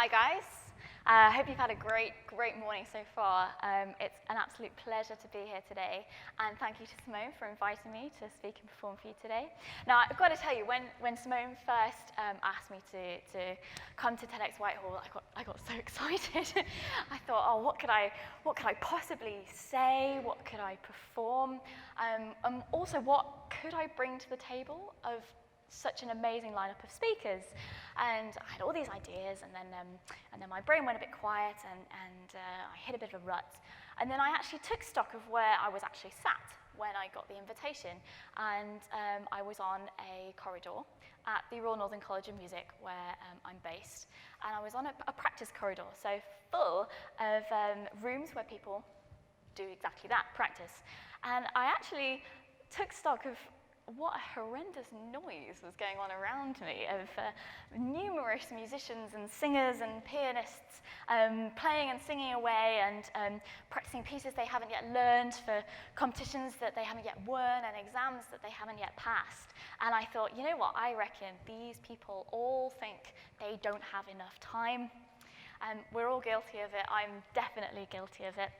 Hi guys. I hope you've had a great morning so far. It's an absolute pleasure to be here today, and thank you to Simone for inviting me to speak and perform for you today. Now, I've got to tell you, when Simone first asked me to come to TEDx Whitehall, I got so excited. I thought, oh, what could I possibly say? What could I perform? Also, what could I bring to the table of such an amazing lineup of speakers? And I had all these ideas, and then my brain went a bit quiet, and I hit a bit of a rut. And then I actually took stock of where I was actually sat when I got the invitation, and I was on a corridor at the Royal Northern College of Music, where I'm based, and I was on a practice corridor, so full of rooms where people do exactly that, practice. And I actually took stock of what a horrendous noise was going on around me of numerous musicians and singers and pianists playing and singing away and practicing pieces they haven't yet learned for competitions that they haven't yet won and exams that they haven't yet passed. And I thought, you know what, I reckon these people all think they don't have enough time. We're all guilty of it. I'm definitely guilty of it.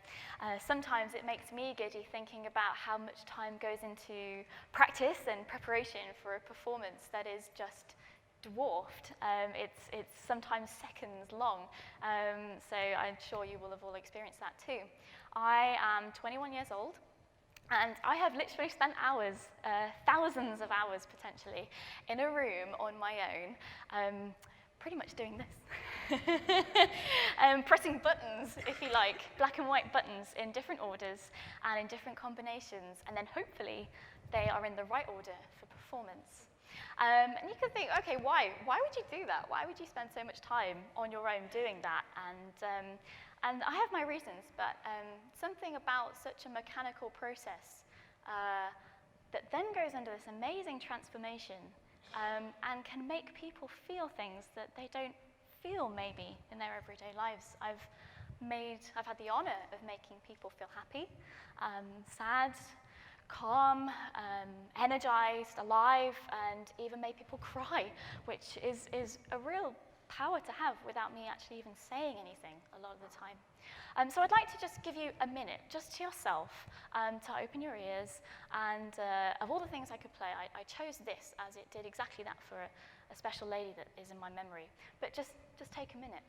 Sometimes it makes me giddy thinking about how much time goes into practice and preparation for a performance that is just dwarfed. It's sometimes seconds long. So I'm sure you will have all experienced that too. I am 21 years old. And I have literally spent hours, thousands of hours potentially, in a room on my own, pretty much doing this. Pressing buttons, if you like, black and white buttons in different orders and in different combinations, and then hopefully they are in the right order for performance. And you could think, okay, why? Why would you do that? Why would you spend so much time on your own doing that? And I have my reasons, but something about such a mechanical process that then goes under this amazing transformation and can make people feel things that they don't feel maybe in their everyday lives. I've had the honor of making people feel happy, sad, calm, energized, alive, and even made people cry, which is a real power to have without me actually even saying anything a lot of the time. So I'd like to just give you a minute, just to yourself, to open your ears, and of all the things I could play, I chose this as it did exactly that for a special lady that is in my memory. But just take a minute.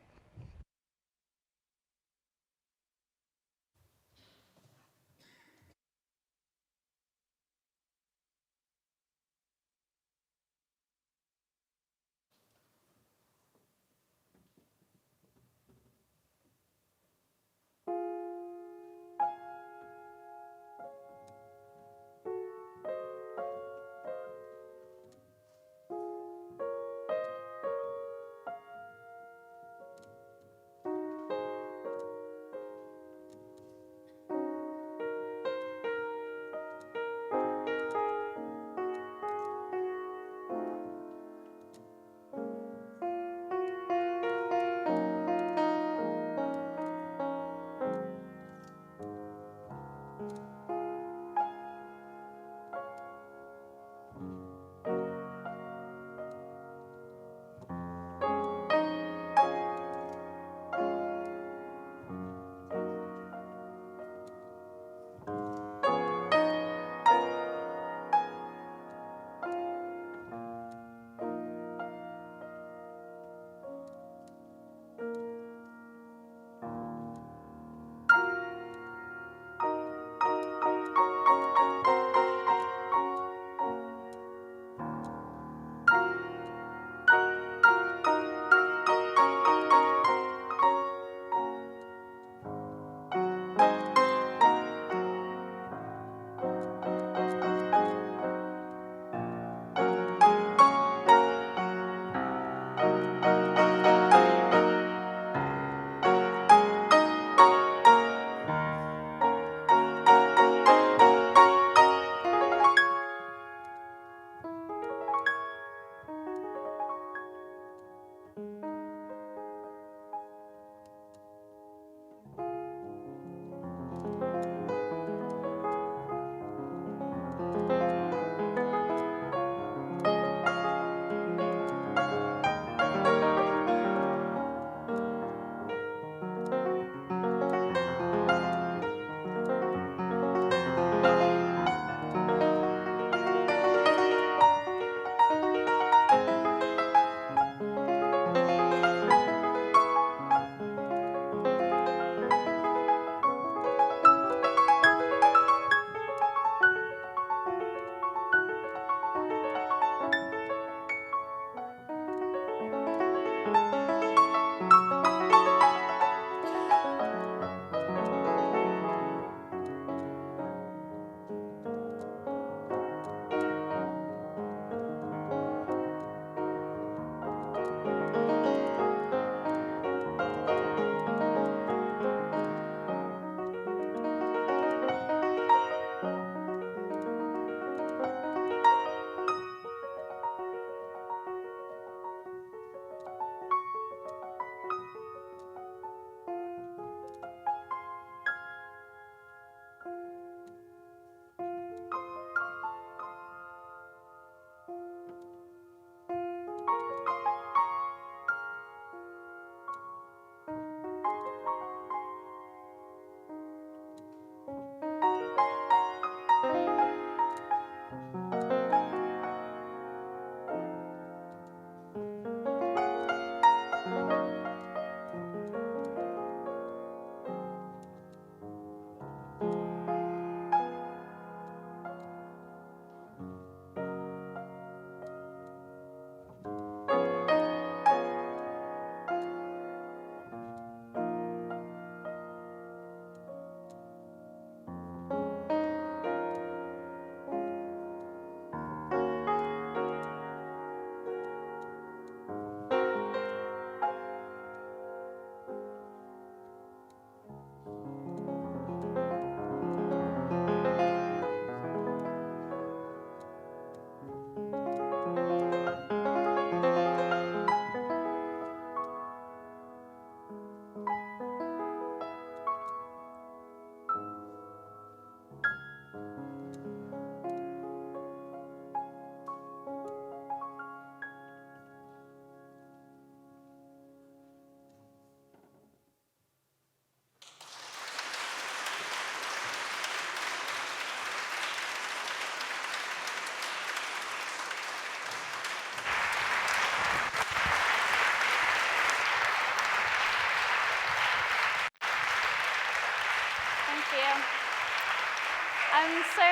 So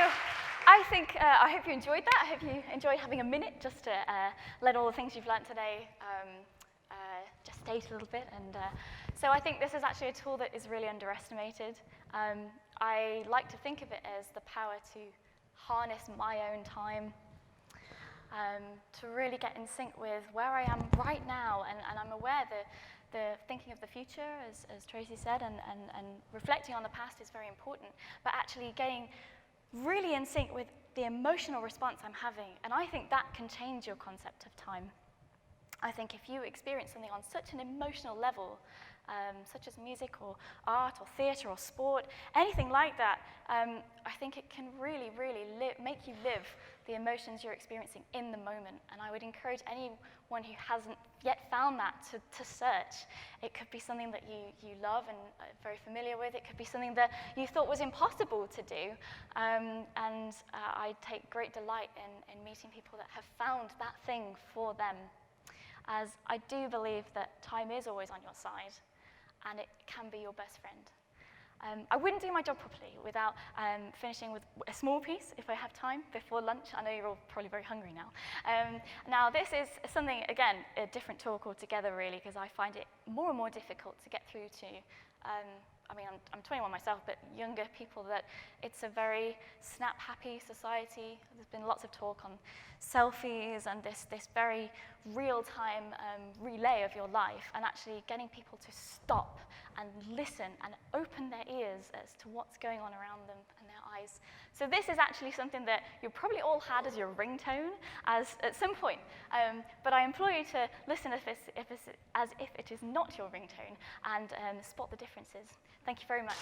I think, I hope you enjoyed that. I hope you enjoyed having a minute just to let all the things you've learnt today gestate a little bit. And so I think this is actually a tool that is really underestimated. I like to think of it as the power to harness my own time, to really get in sync with where I am right now. And I'm aware that the thinking of the future, as Tracy said, and reflecting on the past is very important, but actually getting really in sync with the emotional response I'm having. And I think that can change your concept of time. I think if you experience something on such an emotional level, such as music or art or theatre or sport, anything like that, I think it can really, really make you live the emotions you're experiencing in the moment. And I would encourage anyone who hasn't yet found that to search. It could be something that you love and are very familiar with. It could be something that you thought was impossible to do. I take great delight in meeting people that have found that thing for them, as I do believe that time is always on your side, and it can be your best friend. I wouldn't do my job properly without finishing with a small piece, if I have time, before lunch. I know you're all probably very hungry now. Now, this is something, again, a different talk altogether, really, because I find it more and more difficult to get through to, I mean, I'm 21 myself, but younger people, that it's a very snap-happy society. There's been lots of talk on selfies and this very real-time relay of your life, and actually getting people to stop and listen and open their ears as to what's going on around them and their eyes. So this is actually something that you probably all had as your ringtone at some point, but I implore you to listen as if it is not your ringtone, and spot the differences. Thank you very much.